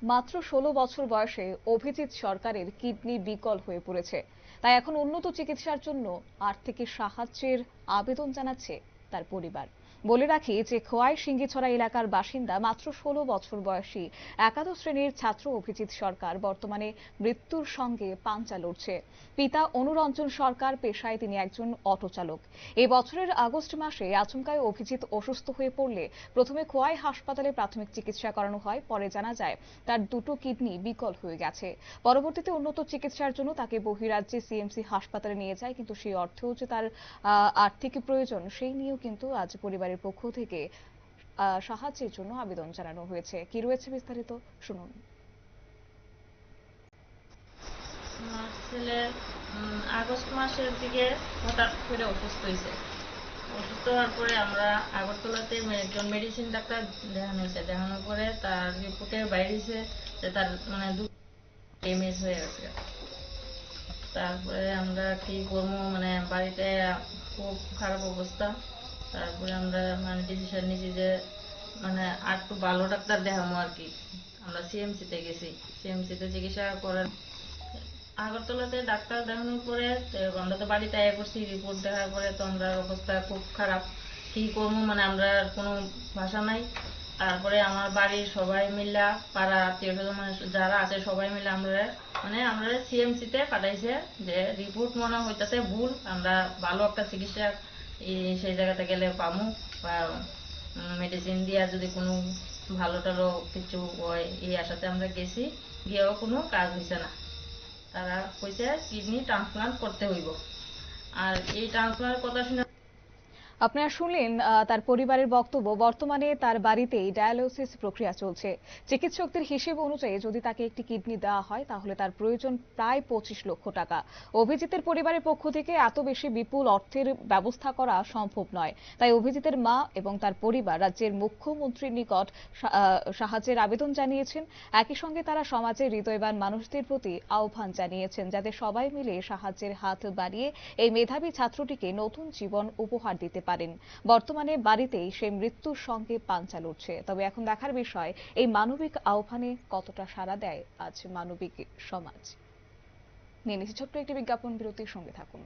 মাত্র ১৬ বছর বয়সে অভিজিৎ সরকারের কিডনি বিকল হয়ে পড়েছে। তাই এখন উন্নত চিকিৎসার জন্য আর্থিক সাহায্যের আবেদন জানাচ্ছে তার পরিবার। বলে রাখি যে খোয়াই সিঙ্গিছড়া এলাকার বাসিন্দা মাত্র ১৬ বছর বয়সী একাদশ শ্রেণীর ছাত্র অভিজিৎ সরকার বর্তমানে মৃত্যুর সঙ্গে পাঞ্জা লড়ছে। পিতা অনুরঞ্জন সরকার পেশায় তিনি একজন অটো চালক। এই বছরের আগস্ট মাসে আচমকায় অভিজিৎ অসুস্থ হয়ে পড়লে প্রথমে খোয়াই হাসপাতালে প্রাথমিক চিকিৎসা করানো হয়। পরে জানা যায় তার দুটো কিডনি বিকল হয়ে গেছে। পরবর্তীতে উন্নত চিকিৎসার জন্য তাকে বহিরাজ্যে সিএমসি হাসপাতালে নিয়ে যায়, কিন্তু সেই অর্থেও যে তার আর্থিক প্রয়োজন সেই নিয়েও কিন্তু আজ পরিবারের পক্ষ থেকে সাহায্যের জন্য আবেদন জানানো হয়েছে। কি রয়েছে বিস্তারিত শুনুন। আমার ছেলে আগস্ট মাসের দিকে হঠাৎ করে অসুস্থ হয়েছে। অসুস্থ হওয়ার পরে আমরা আগরতলাতে একজন মেডিসিন ডাক্তার দেখানোর পরে তার রিপোর্টে বাইরেছে যে তার এমএস হয়ে গেছে। তারপরে আমরা কি করবো, বাড়িতে খুব খারাপ অবস্থা। তারপরে আমরা ডিসিশন নিয়েছি যে আর একটু ভালো ডাক্তার দেখাবো আর কি। আমরা সিএমসিতে গেছি, সিএমসিতে চিকিৎসা করার আগরতলাতে ডাক্তার দেখানোর পরে আমরা তো বাড়িতে আয়া করছি। রিপোর্ট দেখার পরে তো আমরা অবস্থা খুব খারাপ। কি করবো আমরা কোনো ভাষা নাই। তারপরে আমার বাড়ির সবাই মিলা, পাড়া আত্মীয় স্বজন যারা আছে সবাই মিলে আমরা সিএমসিতে পাঠাইছে যে রিপোর্ট মনে হইতাছে ভুল, আমরা ভালো একটা চিকিৎসা সেই জায়গাতে গেলে পামু, বা মেডিসিন দিয়া যদি কোনো ভালো টালো কিছু হয় এই আশাতে আমরা গেছি। গিয়েও কোনো কাজ হয়েছে না। তারা কইছে কিডনি ট্রান্সপ্লান্ট করতে হইব। আর এই ট্রান্সপ্লান্টের কথা শুনে আপনারা শুনলেন তার পরিবারের বক্তব্য। বর্তমানে তার বাড়িতেই ডায়ালিসিস প্রক্রিয়া চলছে। চিকিৎসকদের হিসেব অনুযায়ী যদি তাকে একটি কিডনি দেওয়া হয় তাহলে তার প্রয়োজন প্রায় ২৫ লক্ষ টাকা। অভিজিতের পরিবারের পক্ষ থেকে এত বেশি বিপুল অর্থের ব্যবস্থা করা সম্ভব নয়। তাই অভিজিতের মা এবং তার পরিবার রাজ্যের মুখ্যমন্ত্রীর নিকট সাহায্যের আবেদন জানিয়েছেন। একই সঙ্গে তারা সমাজের হৃদয়বান মানুষদের প্রতি আহ্বান জানিয়েছেন যাতে সবাই মিলে সাহায্যের হাত বাড়িয়ে এই মেধাবী ছাত্রটিকে নতুন জীবন উপহার দিতে পারেন। বর্তমানে বাড়িতেই সে মৃত্যুর সঙ্গে পাঞ্জা লড়ছে। তবে এখন দেখার বিষয় এই মানবিক আহ্বানে কতটা সাড়া দেয় আজ মানবিক সমাজ। নিয়ে নিচ্ছি ছোট্ট একটি বিজ্ঞাপন বিরতির সঙ্গে থাকুন।